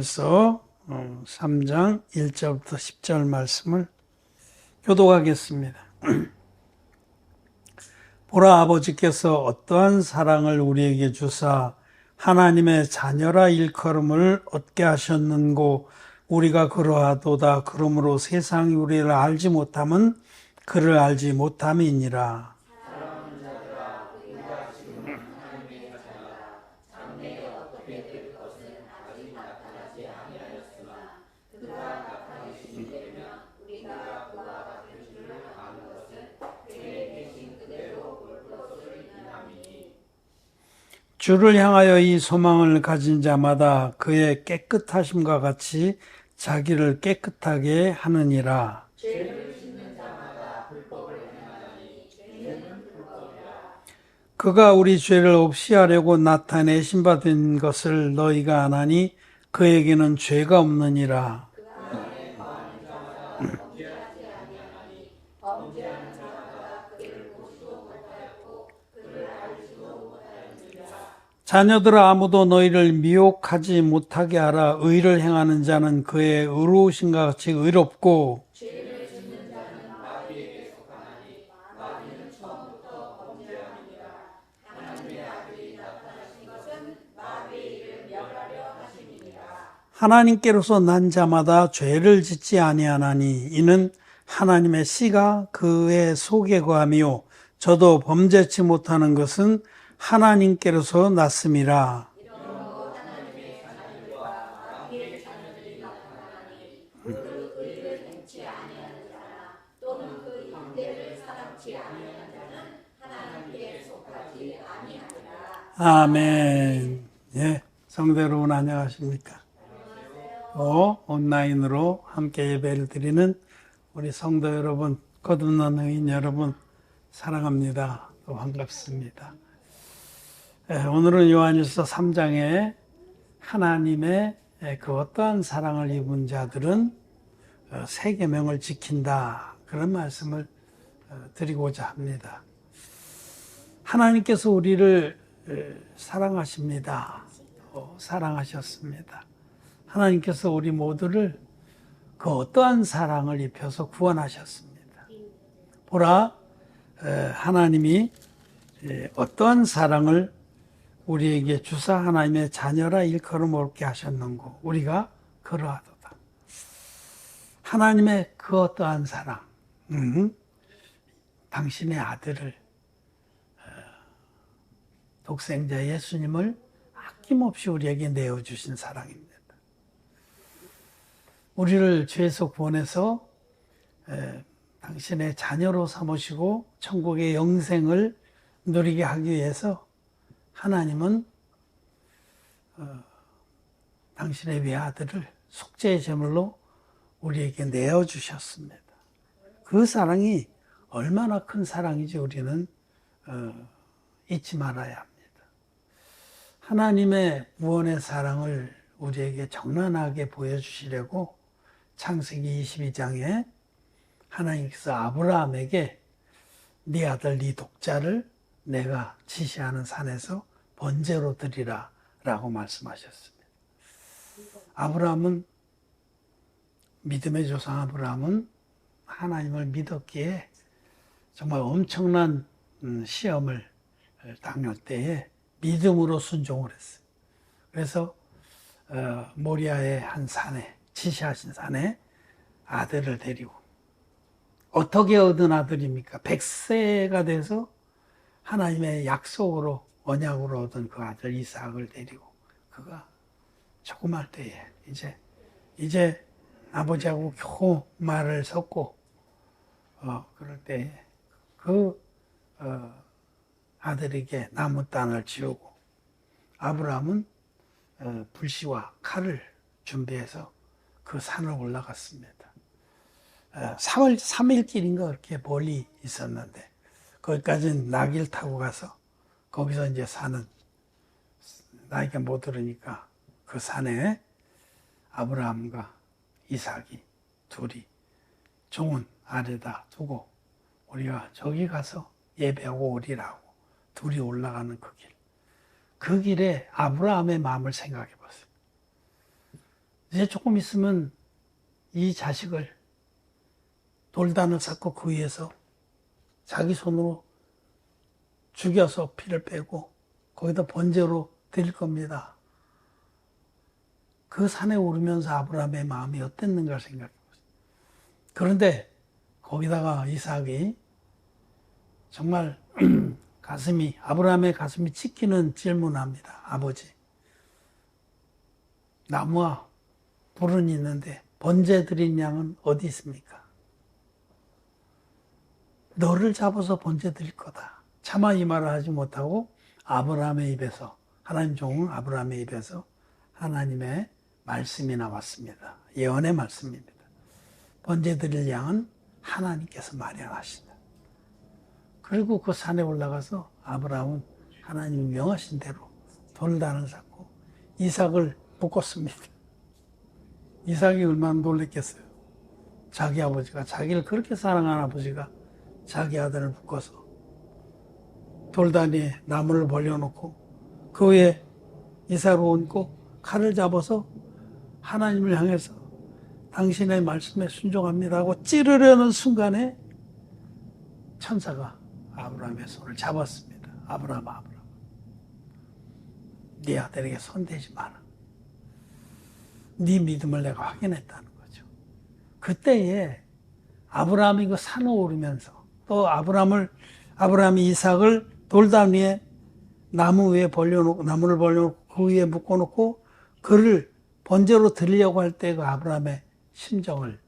요한일서 3장 1절부터 10절 말씀을 교독하겠습니다. 보라, 아버지께서 어떠한 사랑을 우리에게 주사 하나님의 자녀라 일컬음을 얻게 하셨는고 우리가 그러하도다. 그러므로 세상이 우리를 알지 못함은 그를 알지 못함이니라. 주를 향하여 이 소망을 가진 자마다 그의 깨끗하심과 같이 자기를 깨끗하게 하느니라. 그가 우리 죄를 없이 하려고 나타내신 바 된 것을 너희가 아나니 그에게는 죄가 없느니라. 자녀들아, 아무도 너희를 미혹하지 못하게 하라. 의를 행하는 자는 그의 의로우신가 같이 의롭고 하나님께로서 난 자마다 죄를 짓지 아니하나니 이는 하나님의 씨가 그의 속에 거하며 저도 범죄치 못하는 것은 하나님께로서 났음이라. 아멘. 예, 성도 여러분 안녕하십니까? 온라인으로 함께 예배를 드리는 우리 성도 여러분, 거듭난 의인 여러분 사랑합니다. 또 반갑습니다. 오늘은 요한일서 3장에 하나님의 그 어떠한 사랑을 입은 자들은 세 계명을 지킨다, 그런 말씀을 드리고자 합니다. 하나님께서 우리를 사랑하십니다. 사랑하셨습니다. 하나님께서 우리 모두를 그 어떠한 사랑을 입혀서 구원하셨습니다. 보라, 하나님이 어떠한 사랑을 우리에게 주사 하나님의 자녀라 일컬음 얻게 하셨는고 우리가 그러하도다. 하나님의 그 어떠한 사랑, 당신의 아들을, 독생자 예수님을 아낌없이 우리에게 내어주신 사랑입니다. 우리를 죄에서 구원해서 당신의 자녀로 삼으시고 천국의 영생을 누리게 하기 위해서 하나님은 당신의 외아들을 속죄의 제물로 우리에게 내어주셨습니다. 그 사랑이 얼마나 큰 사랑인지 우리는 잊지 말아야 합니다. 하나님의 구원의 사랑을 우리에게 적나라하게 보여주시려고 창세기 22장에 하나님께서 아브라함에게 네 아들 네 독자를 내가 지시하는 산에서 번제로 드리라 라고 말씀하셨습니다. 아브라함은, 믿음의 조상 아브라함은 하나님을 믿었기에 정말 엄청난 시험을 당할 때에 믿음으로 순종을 했어요. 그래서 모리아의 한 산에, 지시하신 산에 아들을 데리고, 어떻게 얻은 아들입니까? 100세가 돼서 하나님의 약속으로, 언약으로 얻은 그 아들 이삭을 데리고, 그가 조그말 때에 이제 아버지하고 겨우 말을 섞고 그럴 때에 그 아들에게 나무 단을 지우고 아브라함은 불씨와 칼을 준비해서 그 산을 올라갔습니다. 4월 3일길인가 그렇게 멀리 있었는데 거기까지는 나귀를 타고 가서 거기서 이제 사는, 나이가 못 오르니까 그 산에 아브라함과 이삭이 둘이 종은 아래다 두고 우리가 저기 가서 예배하고 오리라고 둘이 올라가는 그 길. 그 길에 아브라함의 마음을 생각해 보세요. 이제 조금 있으면 이 자식을 돌단을 쌓고 그 위에서 자기 손으로 죽여서 피를 빼고 거기다 번제로 드릴 겁니다. 그 산에 오르면서 아브라함의 마음이 어땠는가 생각해 보세요. 그런데 거기다가 이삭이 정말 아브라함의 가슴이 찢기는 질문을 합니다. 아버지, 나무와 불은 있는데 번제 드린 양은 어디 있습니까? 너를 잡아서 번제 드릴 거다. 차마 이 말을 하지 못하고 아브라함의 입에서, 하나님 종 아브라함의 입에서 하나님의 말씀이 나왔습니다. 예언의 말씀입니다. 번제 드릴 양은 하나님께서 마련하신다. 그리고 그 산에 올라가서 아브라함은 하나님이 명하신 대로 돌단을 쌓고 이삭을 묶었습니다. 이삭이 얼마나 놀랬겠어요. 자기 아버지가, 자기를 그렇게 사랑하는 아버지가 자기 아들을 묶어서 돌단 위에 나무를 벌려놓고 그 위에 이삭을 얹고 칼을 잡아서 하나님을 향해서 당신의 말씀에 순종합니다 하고 찌르려는 순간에 천사가 아브라함의 손을 잡았습니다. 아브라함, 네 아들에게 손대지 마라. 네 믿음을 내가 확인했다는 거죠. 그때에 아브라함이 그 산을 오르면서 또 아브라함이 이삭을 돌담 위에 나무를 벌려놓고 그 위에 묶어놓고 그를 번제로 드리려고 할 때 그 아브라함의 심정을,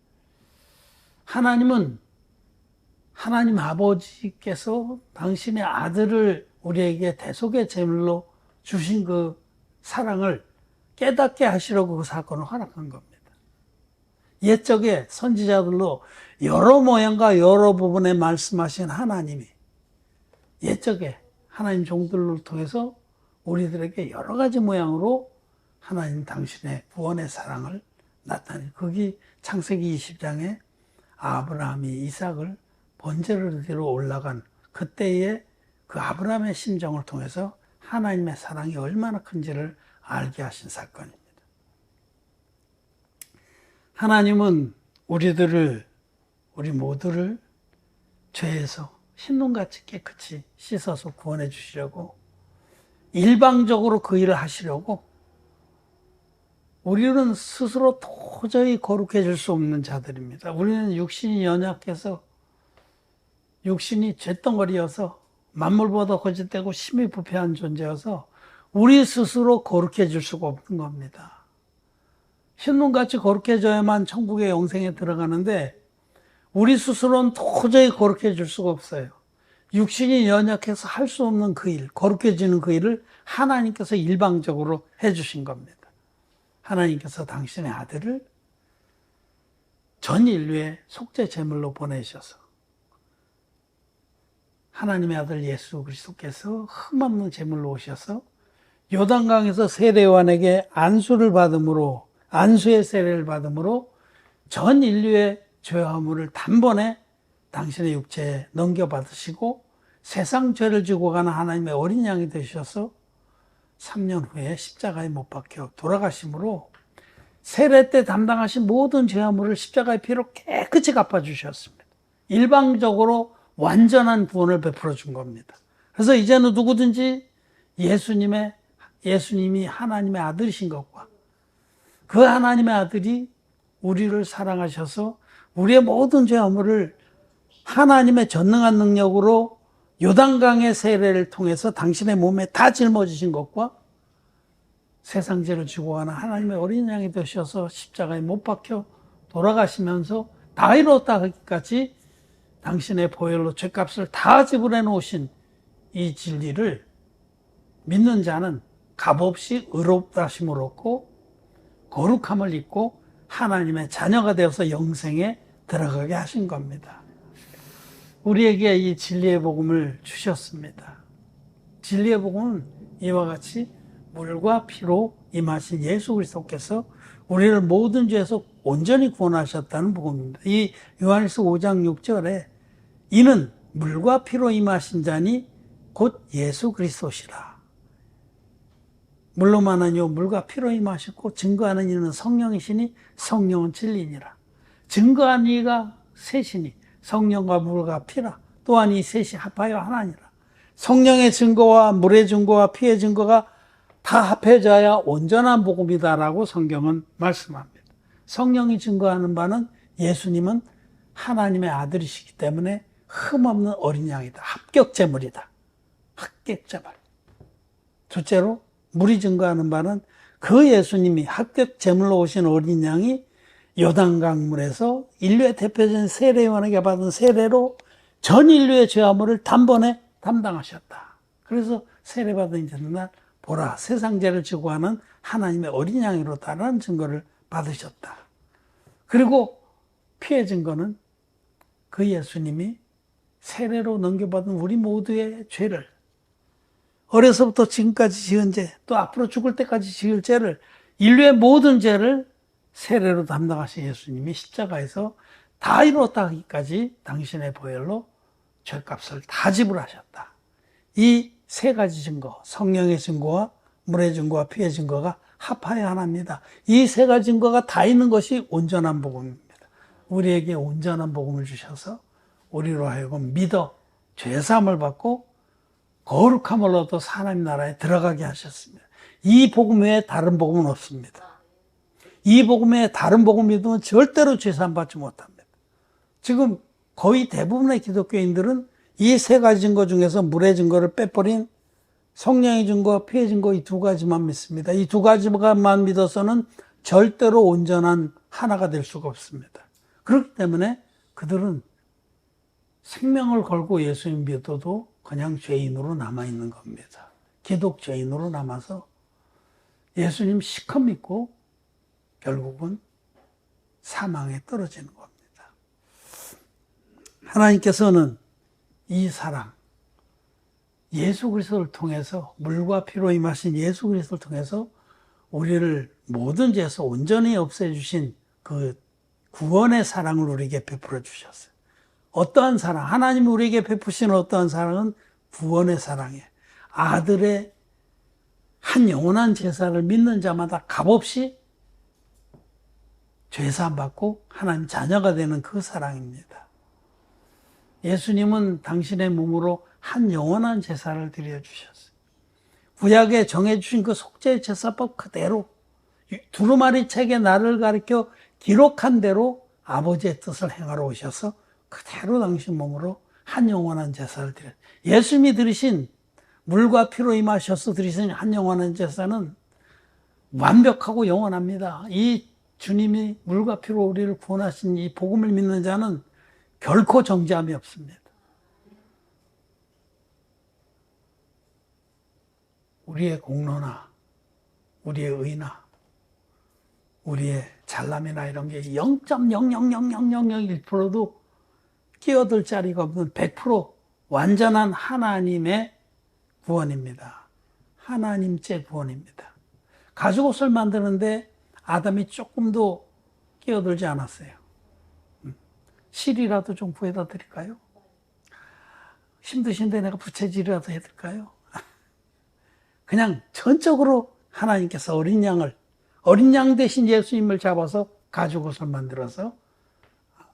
하나님 아버지께서 당신의 아들을 우리에게 대속의 제물로 주신 그 사랑을 깨닫게 하시려고 그 사건을 허락한 겁니다. 옛적에 선지자들로 여러 모양과 여러 부분에 말씀하신 하나님이 옛적에 하나님 종들을 통해서 우리들에게 여러 가지 모양으로 하나님 당신의 구원의 사랑을 나타내, 거기 창세기 20장에 아브라함이 이삭을 번제를 드리러 올라간 그때의 그 아브라함의 심정을 통해서 하나님의 사랑이 얼마나 큰지를 알게 하신 사건입니다. 하나님은 우리 모두를 죄에서 흰눈같이 깨끗이 씻어서 구원해 주시려고 일방적으로 그 일을 하시려고, 우리는 스스로 도저히 거룩해질 수 없는 자들입니다. 우리는 육신이 연약해서, 육신이 잿덩어리여서 만물보다 거짓되고 심히 부패한 존재여서 우리 스스로 거룩해질 수가 없는 겁니다. 흰눈같이 거룩해져야만 천국의 영생에 들어가는데 우리 스스로는 도저히 거룩해질 수가 없어요. 육신이 연약해서 할 수 없는 그 일, 거룩해지는 그 일을 하나님께서 일방적으로 해주신 겁니다. 하나님께서 당신의 아들을 전 인류의 속죄 제물로 보내셔서 하나님의 아들 예수 그리스도께서 흠없는 제물로 오셔서 요단강에서 세례요한에게 안수의 세례를 받음으로 전 인류의 죄와 허물을 단번에 당신의 육체에 넘겨받으시고 세상 죄를 지고 가는 하나님의 어린 양이 되셔서 3년 후에 십자가에 못 박혀 돌아가심으로 세례 때 담당하신 모든 죄와 허물을 십자가의 피로 깨끗이 갚아주셨습니다. 일방적으로 완전한 구원을 베풀어 준 겁니다. 그래서 이제는 누구든지 예수님이 하나님의 아들이신 것과 그 하나님의 아들이 우리를 사랑하셔서 우리의 모든 죄와 허물을 하나님의 전능한 능력으로 요단강의 세례를 통해서 당신의 몸에 다 짊어지신 것과 세상 죄를 지고 가는 하나님의 어린 양이 되셔서 십자가에 못 박혀 돌아가시면서 다 이뤘다 하기까지 당신의 보혈로 죄값을 다 지불해 놓으신 이 진리를 믿는 자는 값없이 의롭다심을 얻고 거룩함을 입고 하나님의 자녀가 되어서 영생에 들어가게 하신 겁니다. 우리에게 이 진리의 복음을 주셨습니다. 진리의 복음은 이와 같이 물과 피로 임하신 예수 그리스도께서 우리를 모든 죄에서 온전히 구원하셨다는 복음입니다. 이 요한일서 5장 6절에 이는 물과 피로 임하신 자니 곧 예수 그리스도시라. 물로만 아니요 물과 피로 임하셨고 증거하는 이는 성령이시니 성령은 진리니라. 증거한 이가 셋이니 성령과 물과 피라. 또한 이 셋이 합하여 하나니라. 성령의 증거와 물의 증거와 피의 증거가 다 합해져야 온전한 복음이다라고 성경은 말씀합니다. 성령이 증거하는 바는 예수님은 하나님의 아들이시기 때문에 흠없는 어린 양이다. 합격 제물이다. 합격 제물. 둘째로 물이 증거하는 바는 그 예수님이 합격 제물로 오신 어린 양이 요단강물에서 인류의 대표적인 세례요한에게 받은 세례로 전 인류의 죄화물을 단번에 담당하셨다. 그래서 세례받은 이튿날 보라 세상 죄를 지고 하는 하나님의 어린 양이로다라는 증거를 받으셨다. 그리고 피의 증거는 그 예수님이 세례로 넘겨받은 우리 모두의 죄를 어려서부터 지금까지 지은 죄, 또 앞으로 죽을 때까지 지을 죄를 인류의 모든 죄를 세례로 담당하신 예수님이 십자가에서 다 이루었다 하기까지 당신의 보혈로 죄값을 다 지불하셨다. 이 세 가지 증거, 성령의 증거와 물의 증거와 피의 증거가 합하여 하나입니다. 이 세 가지 증거가 다 있는 것이 온전한 복음입니다. 우리에게 온전한 복음을 주셔서 우리로 하여금 믿어 죄사함을 받고 거룩함을 얻어 하나님 나라에 들어가게 하셨습니다. 이 복음 외에 다른 복음은 없습니다. 이 복음 외에 다른 복음 믿으면 절대로 죄사함 받지 못합니다. 지금 거의 대부분의 기독교인들은 이 세 가지 증거 중에서 물의 증거를 빼버린 성령의 증거와 피의 증거 이 두 가지만 믿습니다. 이 두 가지만 믿어서는 절대로 온전한 하나가 될 수가 없습니다. 그렇기 때문에 그들은 생명을 걸고 예수님 믿어도 그냥 죄인으로 남아있는 겁니다. 기독죄인으로 남아서 예수님 시커 믿고 결국은 사망에 떨어지는 겁니다. 하나님께서는 이 사랑, 예수 그리스도를 통해서 물과 피로 임하신 예수 그리스도를 통해서 우리를 모든 죄에서 온전히 없애주신 그 구원의 사랑을 우리에게 베풀어 주셨어요. 어떠한 사랑, 하나님이 우리에게 베푸시는 어떠한 사랑은 구원의 사랑이에요. 아들의 한 영원한 제사를 믿는 자마다 값없이 죄사함 받고 하나님 자녀가 되는 그 사랑입니다. 예수님은 당신의 몸으로 한 영원한 제사를 드려주셨어요. 구약에 정해주신 그 속죄 제사법 그대로 두루마리 책에 나를 가리켜 기록한 대로 아버지의 뜻을 행하러 오셔서 그대로 당신 몸으로 한 영원한 제사를 드려요. 예수님이 드리신 물과 피로 임하셔서 드리신 한 영원한 제사는 완벽하고 영원합니다. 이 주님이 물과 피로 우리를 구원하신 이 복음을 믿는 자는 결코 정죄함이 없습니다. 우리의 공로나 우리의 의나 우리의 잘남이나 이런 게 0.0000001%도 끼어들 자리가 없는 100% 완전한 하나님의 구원입니다. 하나님째 구원입니다. 가죽옷을 만드는데 아담이 조금도 끼어들지 않았어요. 실이라도 좀 구해다 드릴까요? 힘드신데 내가 부채질이라도 해드릴까요? 그냥 전적으로 하나님께서 어린 양 대신 예수님을 잡아서 가죽옷을 만들어서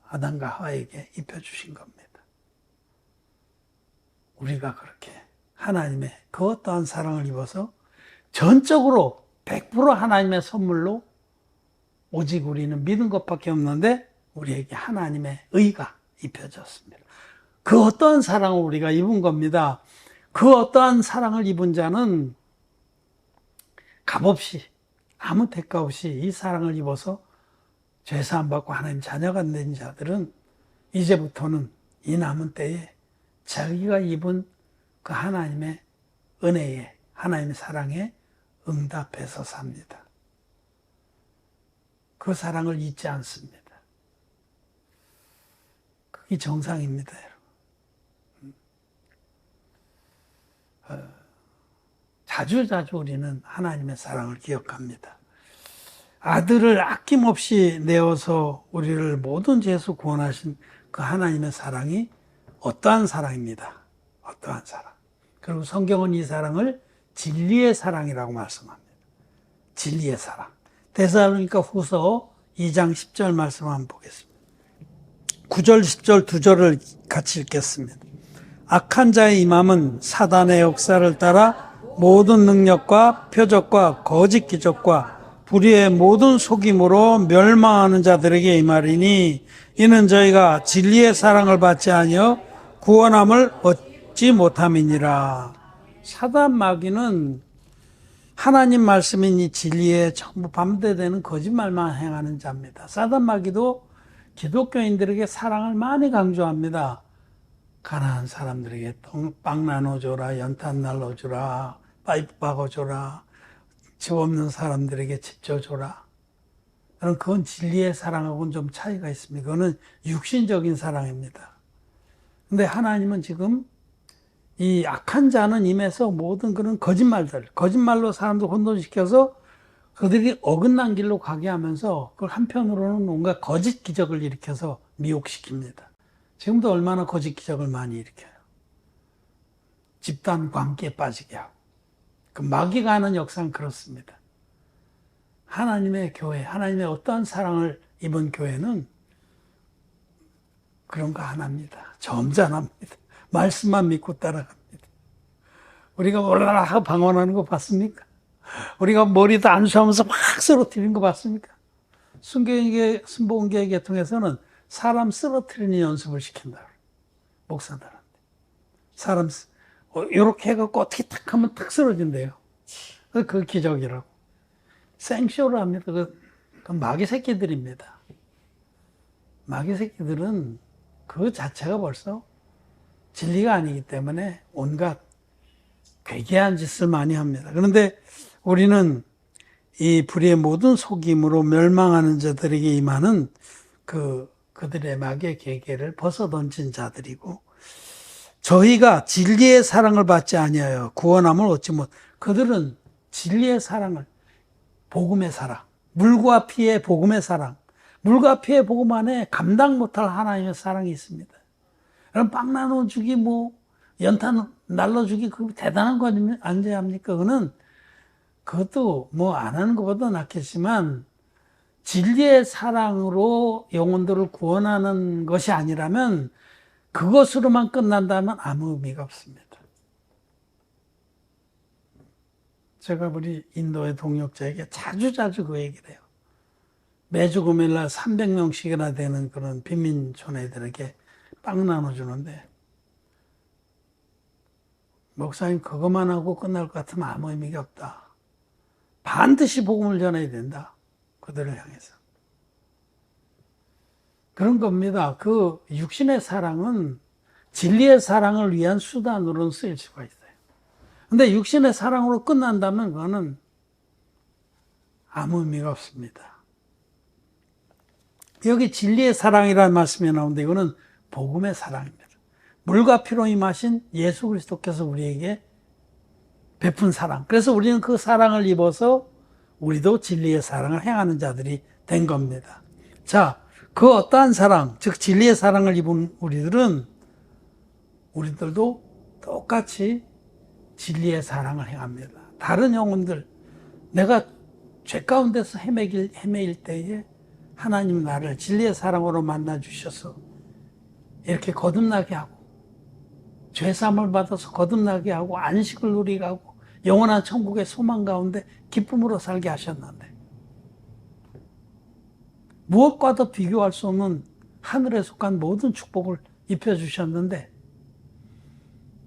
아담과 하와에게 입혀주신 겁니다. 우리가 그렇게 하나님의 그 어떠한 사랑을 입어서 전적으로 100% 하나님의 선물로 오직 우리는 믿은 것밖에 없는데 우리에게 하나님의 의가 입혀졌습니다. 그 어떠한 사랑을 우리가 입은 겁니다. 그 어떠한 사랑을 입은 자는 값없이 아무 대가 없이 이 사랑을 입어서 죄사함 받고 하나님 자녀가 된 자들은 이제부터는 이 남은 때에 자기가 입은 그 하나님의 은혜에 하나님의 사랑에 응답해서 삽니다. 그 사랑을 잊지 않습니다. 그게 정상입니다, 여러분. 자주 우리는 하나님의 사랑을 기억합니다. 아들을 아낌없이 내어서 우리를 모든 죄에서 구원하신 그 하나님의 사랑이 어떠한 사랑입니다. 어떠한 사랑. 그리고 성경은 이 사랑을 진리의 사랑이라고 말씀합니다. 진리의 사랑. 데살로니가 후서 2장 10절 말씀 한번 보겠습니다. 9절, 10절 두 절을 같이 읽겠습니다. 악한 자의 임함은 사단의 역사를 따라 모든 능력과 표적과 거짓 기적과 불의의 모든 속임으로 멸망하는 자들에게 임하리니 이는 저희가 진리의 사랑을 받지 아니하여 구원함을 얻지 못함이니라. 사단 마귀는 하나님 말씀인 이 진리에 전부 반대되는 거짓말만 행하는 자입니다. 사단 마귀도 기독교인들에게 사랑을 많이 강조합니다. 가난한 사람들에게 빵 나눠줘라, 연탄 날려줘라, 파이프 박아줘라, 집 없는 사람들에게 집 줘줘라. 그건 진리의 사랑하고는 좀 차이가 있습니다. 그거는 육신적인 사랑입니다. 근데 하나님은 지금 이 악한 자는 임해서 모든 그런 거짓말로 사람들 혼돈시켜서 그들이 어긋난 길로 가게 하면서 그걸 한편으로는 뭔가 거짓 기적을 일으켜서 미혹시킵니다. 지금도 얼마나 거짓 기적을 많이 일으켜요. 집단 관계에 빠지게 하고. 그 마귀가 하는 역사는 그렇습니다. 하나님의 교회, 하나님의 어떠한 사랑을 입은 교회는 그런 거 하나입니다. 점잖합니다. 말씀만 믿고 따라갑니다. 우리가 올라라 하고 방언하는 거 봤습니까? 우리가 머리도 안수하면서 막 쓰러뜨리는 거 봤습니까? 순복음교회 계통에서는 사람 쓰러뜨리는 연습을 시킨다. 목사들한테. 사람, 요렇게 해갖고 어떻게 탁 하면 탁 쓰러진대요. 그 기적이라고. 생쇼를 합니다. 그 마귀 새끼들입니다. 마귀 새끼들은 그 자체가 벌써 진리가 아니기 때문에 온갖 괴계한 짓을 많이 합니다. 그런데 우리는 이 불의의 모든 속임으로 멸망하는 자들에게 임하는 그들의 마귀의 계계를 벗어던진 자들이고, 저희가 진리의 사랑을 받지 아니하여 구원함을 얻지 못. 그들은 진리의 사랑을, 복음의 사랑, 물과 피의 복음의 사랑, 물과 피의 복음 안에 감당 못할 하나님의 사랑이 있습니다. 그럼 빵 나눠주기, 연탄 날라주기, 그 대단한 거 아닙니까? 그것도 안 하는 것보다 낫겠지만, 진리의 사랑으로 영혼들을 구원하는 것이 아니라면, 그것으로만 끝난다면 아무 의미가 없습니다. 제가 우리 인도의 동역자에게 자주 그 얘기를 해요. 매주 금요일날 300명씩이나 되는 그런 빈민촌 애들에게 빵 나눠주는데, 목사님 그것만 하고 끝날 것 같으면 아무 의미가 없다. 반드시 복음을 전해야 된다. 그들을 향해서. 그런 겁니다. 그 육신의 사랑은 진리의 사랑을 위한 수단으로는 쓰일 수가 있어요. 근데 육신의 사랑으로 끝난다면 그거는 아무 의미가 없습니다. 여기 진리의 사랑이라는 말씀이 나오는데 이거는 복음의 사랑입니다. 물과 피로 임하신 예수 그리스도께서 우리에게 베푼 사랑. 그래서 우리는 그 사랑을 입어서 우리도 진리의 사랑을 행하는 자들이 된 겁니다. 자, 그 어떠한 사랑, 즉 진리의 사랑을 입은 우리들도 똑같이 진리의 사랑을 행합니다. 다른 영혼들, 내가 죄 가운데서 헤매일 때에 하나님 나를 진리의 사랑으로 만나 주셔서 이렇게 거듭나게 하고, 죄사함을 받아서 거듭나게 하고, 안식을 누리게 하고, 영원한 천국의 소망 가운데 기쁨으로 살게 하셨는데, 무엇과도 비교할 수 없는 하늘에 속한 모든 축복을 입혀주셨는데,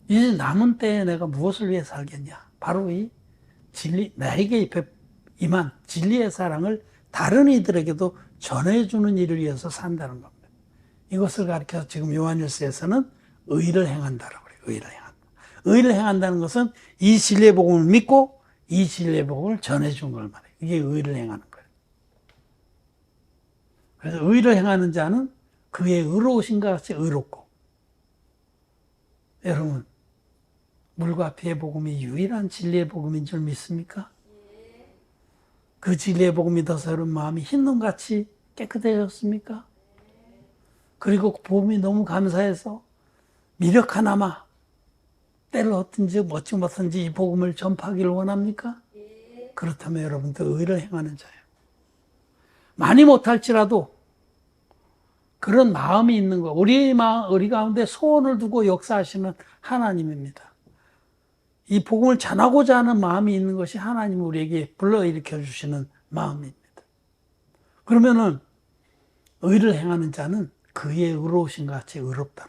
이제 남은 때에 내가 무엇을 위해 살겠냐? 바로 이 나에게 임한 진리의 사랑을 다른 이들에게도 전해주는 일을 위해서 산다는 겁니다. 이것을 가리켜서 지금 요한일서에서는 의를 행한다라고 그래요. 의를 행한다. 의를 행한다는 것은 이 진리의 복음을 믿고 이 진리의 복음을 전해준 걸 말해요. 이게 의를 행하는 거예요. 그래서 의를 행하는 자는 그의 의로우신 것 같이 의롭고, 여러분, 물과 피의 복음이 유일한 진리의 복음인 줄 믿습니까? 그 진리의 복음 믿어서 여러분 마음이 흰눈같이 깨끗해졌습니까? 그리고 복음이 너무 감사해서 미력 하나마 때를 얻든지 멋지 못든지 이 복음을 전파하기를 원합니까? 그렇다면 여러분들 의를 행하는 자예요. 많이 못할지라도 그런 마음이 있는 거. 우리 가운데 소원을 두고 역사하시는 하나님입니다. 이 복음을 전하고자 하는 마음이 있는 것이 하나님이 우리에게 불러일으켜 주시는 마음입니다. 그러면은 의를 행하는 자는 그의 의로우신 것 같이 의롭다.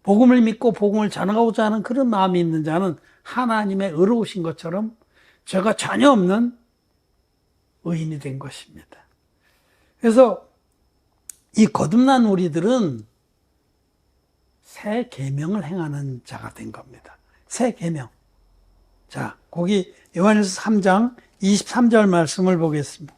복음을 믿고 복음을 전하고자 하는 그런 마음이 있는 자는 하나님의 의로우신 것처럼 죄가 전혀 없는 의인이 된 것입니다. 그래서 이 거듭난 우리들은 새 계명을 행하는 자가 된 겁니다. 새 계명. 자, 거기 요한일서 3장 23절 말씀을 보겠습니다.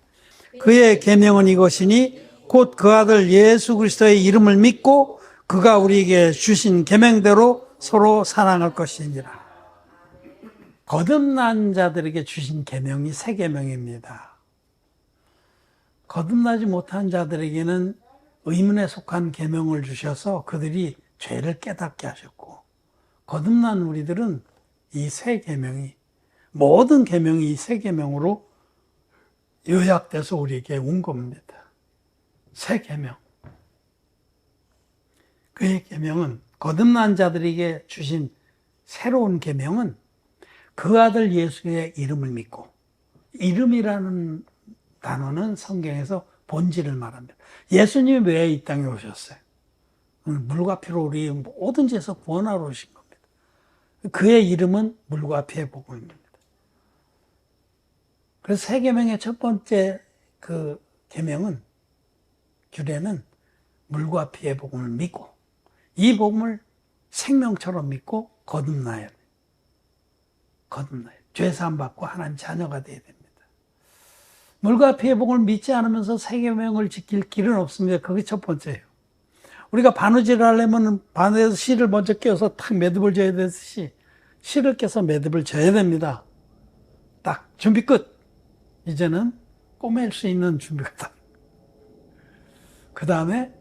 그의 계명은 이것이니 곧 그 아들 예수 그리스도의 이름을 믿고 그가 우리에게 주신 계명대로 서로 사랑할 것이니라. 거듭난 자들에게 주신 계명이 새 계명입니다. 거듭나지 못한 자들에게는 의문에 속한 계명을 주셔서 그들이 죄를 깨닫게 하셨고, 거듭난 우리들은 이 새 계명이, 모든 계명이 이 새 계명으로 요약돼서 우리에게 온 겁니다. 새 계명. 그의 계명은, 거듭난 자들에게 주신 새로운 계명은 그 아들 예수의 이름을 믿고, 이름이라는 단어는 성경에서 본질을 말합니다. 예수님이 왜 이 땅에 오셨어요? 물과 피로 우리 모든 죄에서 구원하러 오신 겁니다. 그의 이름은 물과 피의 복음입니다. 그래서 새 계명의 첫 번째 그 계명은, 규례는 물과 피의 복음을 믿고, 이 복음을 생명처럼 믿고 거듭나야 돼요. 거듭나야 돼요. 죄사함 받고 하나님 자녀가 돼야 됩니다. 물과 피의 복음을 믿지 않으면서 새 계명을 지킬 길은 없습니다. 그게 첫 번째예요. 우리가 바느질을 하려면 바늘에서 실을 먼저 껴서 탁 매듭을 져야 되듯이 실을 껴서 매듭을 져야 됩니다. 딱 준비 끝. 이제는 꼬맬 수 있는 준비가 다. 그 다음에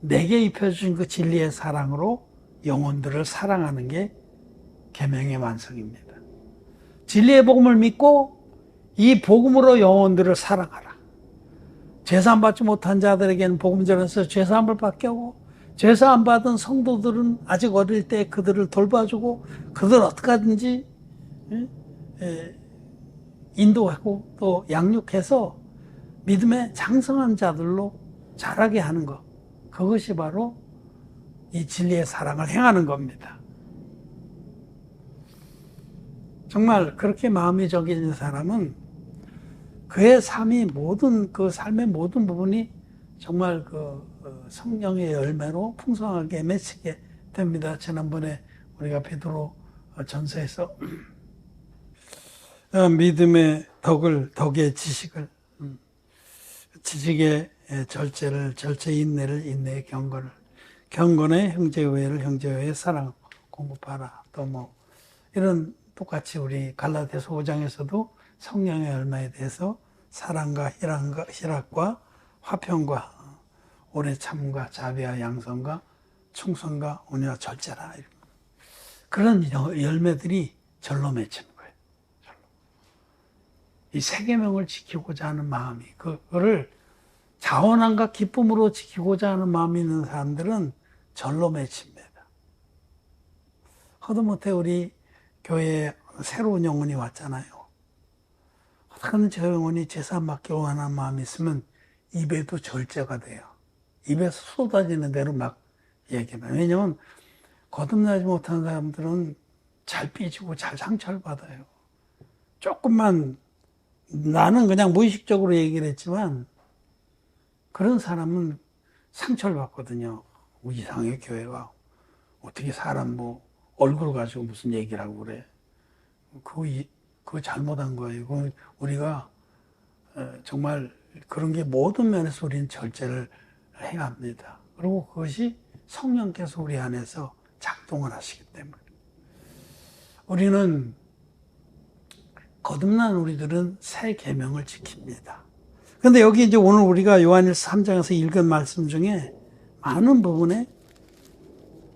내게 입혀주신 그 진리의 사랑으로 영혼들을 사랑하는 게 계명의 완성입니다. 진리의 복음을 믿고 이 복음으로 영혼들을 사랑하라. 죄사함 받지 못한 자들에게는 복음 전해서 죄사함을 받게 하고, 죄사함 받은 성도들은 아직 어릴 때 그들을 돌봐주고, 그들 어떻게 하든지 인도하고 또 양육해서 믿음의 장성한 자들로 자라게 하는 것. 그것이 바로 이 진리의 사랑을 행하는 겁니다. 정말 그렇게 마음이 정해진 사람은 그의 삶이 그 삶의 모든 부분이 정말 성령의 열매로 풍성하게 맺히게 됩니다. 지난번에 우리가 베드로 전서에서 믿음의 덕의 지식을, 지식의 절제를, 절제의 인내를, 인내의 경건을, 경건의 형제의회를, 형제의회의 사랑 공급하라. 또 이런 똑같이 우리 갈라디아서 5장에서도 성령의 열매에 대해서 사랑과 희락과 화평과 오래 참음과 자비와 양선과 충성과 온유와 절제라. 그런 열매들이 절로 맺히는 거예요. 이 새 계명을 지키고자 하는 마음이, 그거를 자원함과 기쁨으로 지키고자 하는 마음이 있는 사람들은 절로 맺힙니다. 하다못해 우리 교회에 새로운 영혼이 왔잖아요. 어떻게든 저 영혼이 제사함 받기 원하는 마음이 있으면 입에도 절제가 돼요. 입에서 쏟아지는 대로 막 얘기해요. 왜냐면 거듭나지 못한 사람들은 잘 삐지고 잘 상처를 받아요. 조금만, 나는 그냥 무의식적으로 얘기를 했지만 그런 사람은 상처를 받거든요. 이상하게 교회가 어떻게 사람 얼굴 가지고 무슨 얘기를 하고 그래. 그거 잘못한 거예요. 우리가 정말 그런 게 모든 면에서 우리는 절제를 해야 합니다. 그리고 그것이 성령께서 우리 안에서 작동을 하시기 때문에. 우리는, 거듭난 우리들은 새 계명을 지킵니다. 그런데 여기 이제 오늘 우리가 요한일서 3장에서 읽은 말씀 중에 많은 부분에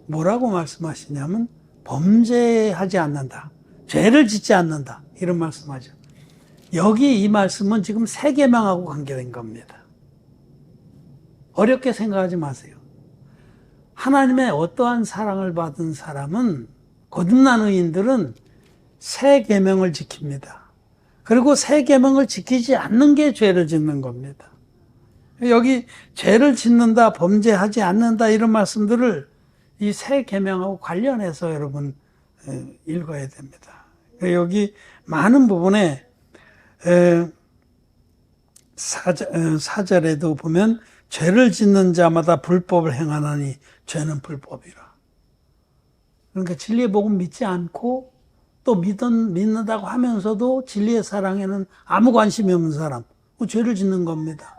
뭐라고 말씀하시냐면 범죄하지 않는다. 죄를 짓지 않는다. 이런 말씀하죠. 여기 이 말씀은 지금 새 계명하고 관계된 겁니다. 어렵게 생각하지 마세요. 하나님의 어떠한 사랑을 받은 사람은, 거듭난 의인들은 새 계명을 지킵니다. 그리고 새 계명을 지키지 않는 게 죄를 짓는 겁니다. 여기 죄를 짓는다, 범죄하지 않는다 이런 말씀들을 이 새 계명하고 관련해서 여러분 읽어야 됩니다. 여기 많은 부분에 4절에도 보면 죄를 짓는 자마다 불법을 행하나니 죄는 불법이라. 그러니까 진리의 복음 믿지 않고 또 믿는다고 하면서도 진리의 사랑에는 아무 관심이 없는 사람, 죄를 짓는 겁니다.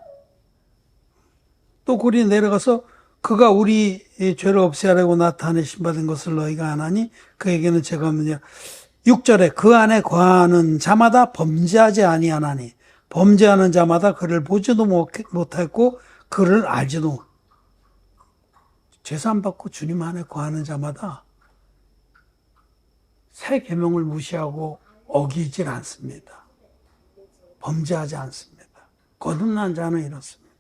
또 고린도에 내려가서 그가 우리 죄를 없애하려고 나타내신 받은 것을 너희가 안 하니 그에게는 죄가 없느냐. 6절에 그 안에 거하는 자마다 범죄하지 아니하나니 범죄하는 자마다 그를 보지도 못했고 그를 알지도. 죄 안 받고 주님 안에 거하는 자마다 새 계명을 무시하고 어기질 않습니다. 범죄하지 않습니다. 거듭난 자는 이렇습니다.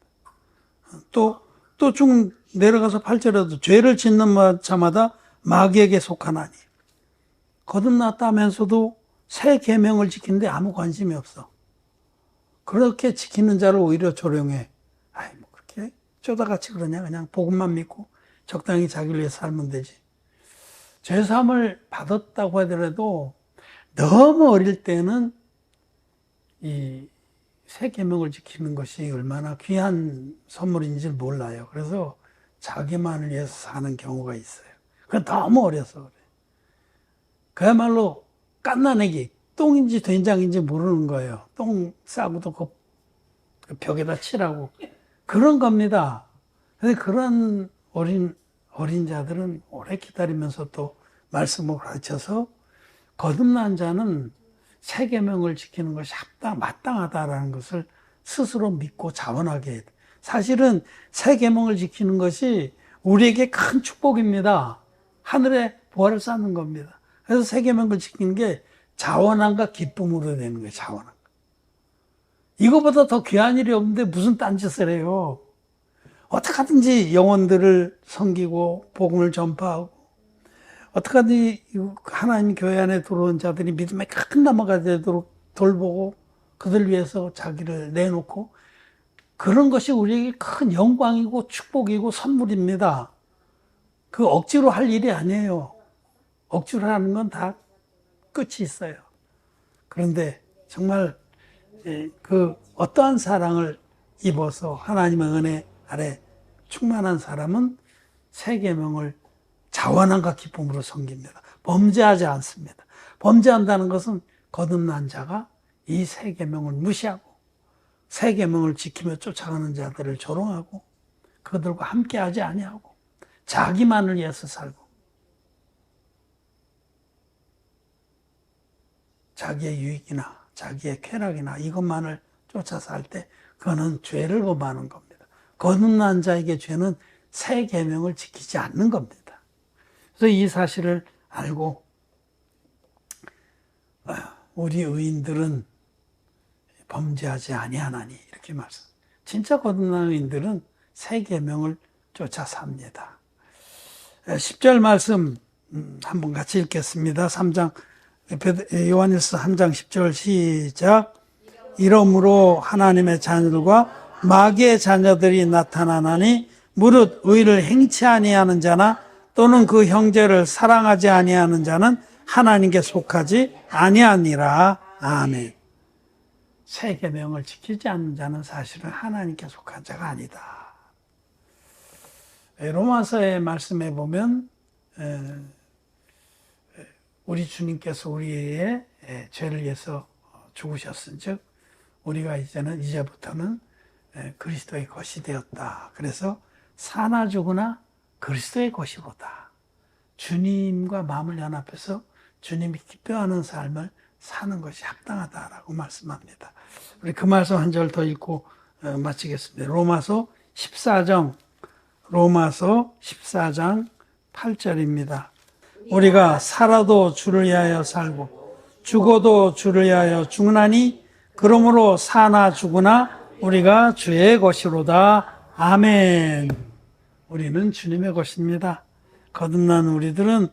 또 쭉 내려가서 8절에도 죄를 짓는 자마다 마귀에게 속하나니. 거듭났다면서도 새 계명을 지키는데 아무 관심이 없어. 그렇게 지키는 자를 오히려 조롱해. 아이, 뭐 그렇게 쪼다같이 그러냐. 그냥 복음만 믿고 적당히 자기를 위해 살면 되지. 죄사함을 받았다고 하더라도 너무 어릴 때는 이 새 계명을 지키는 것이 얼마나 귀한 선물인지 몰라요. 그래서 자기만을 위해서 사는 경우가 있어요. 그건 너무 어려서 그래. 그야말로 깐나내기, 똥인지 된장인지 모르는 거예요. 똥 싸고도 그 벽에다 칠하고 그런 겁니다. 근데 그런 어린 자들은 오래 기다리면서 또 말씀을 가르쳐서 거듭난 자는 새 계명을 지키는 것이 마땅하다라는 것을 스스로 믿고 자원하게 해야 돼. 사실은 새 계명을 지키는 것이 우리에게 큰 축복입니다. 하늘에 보화를 쌓는 겁니다. 그래서 새 계명을 지키는 게 자원함과 기쁨으로 되는 거예요. 자원함. 이거보다 더 귀한 일이 없는데 무슨 딴짓을 해요. 어떻게 하든지 영혼들을 섬기고 복음을 전파하고 어떻게 하든지 하나님 교회 안에 들어온 자들이 믿음에 큰 나무가 되도록 돌보고 그들 위해서 자기를 내놓고 그런 것이 우리에게 큰 영광이고 축복이고 선물입니다. 그 억지로 할 일이 아니에요. 억지로 하는 건 다 끝이 있어요. 그런데 정말 그 어떠한 사랑을 입어서 하나님의 은혜 아래 충만한 사람은 새 계명을 자원함과 기쁨으로 섬깁니다. 범죄하지 않습니다. 범죄한다는 것은 거듭난 자가 이 새 계명을 무시하고 새 계명을 지키며 쫓아가는 자들을 조롱하고 그들과 함께하지 아니하고 자기만을 위해서 살고 자기의 유익이나 자기의 쾌락이나 이것만을 쫓아 살 때 그거는 죄를 범하는 겁니다. 거듭난 자에게 죄는 새 계명을 지키지 않는 겁니다. 그래서 이 사실을 알고 우리 의인들은 범죄하지 아니하나니 이렇게 말씀. 진짜 거듭난 의인들은 새 계명을 쫓아 삽니다. 10절 말씀 한번 같이 읽겠습니다. 3장 요한일서 3장 10절 시작. 이러므로 하나님의 자녀들과 마귀의 자녀들이 나타나나니 무릇 의를 행치 아니하는 자나 또는 그 형제를 사랑하지 아니하는 자는 하나님께 속하지 아니하니라. 아멘. 새 계명을 지키지 않는 자는 사실은 하나님께 속한 자가 아니다. 로마서의 말씀에 보면 우리 주님께서 우리의 죄를 위해서 죽으셨은즉 우리가 이제부터는 그리스도의 것이 되었다. 그래서 사나 죽으나 그리스도의 것이보다 주님과 마음을 연합해서 주님이 기뻐하는 삶을 사는 것이 합당하다라고 말씀합니다. 우리 그 말씀 한 절 더 읽고 마치겠습니다. 로마서 14장 8절입니다. 우리가 살아도 주를 위하여 살고 죽어도 주를 위하여 죽나니 그러므로 사나 죽으나 우리가 주의 것이로다. 아멘. 우리는 주님의 것입니다. 거듭난 우리들은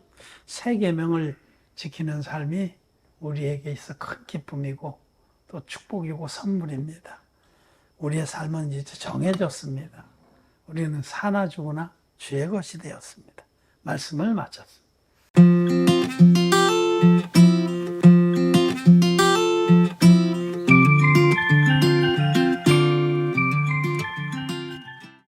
새 계명을 지키는 삶이 우리에게 있어 큰 기쁨이고 또 축복이고 선물입니다. 우리의 삶은 이제 정해졌습니다. 우리는 사나 죽으나 주의 것이 되었습니다. 말씀을 마쳤습니다.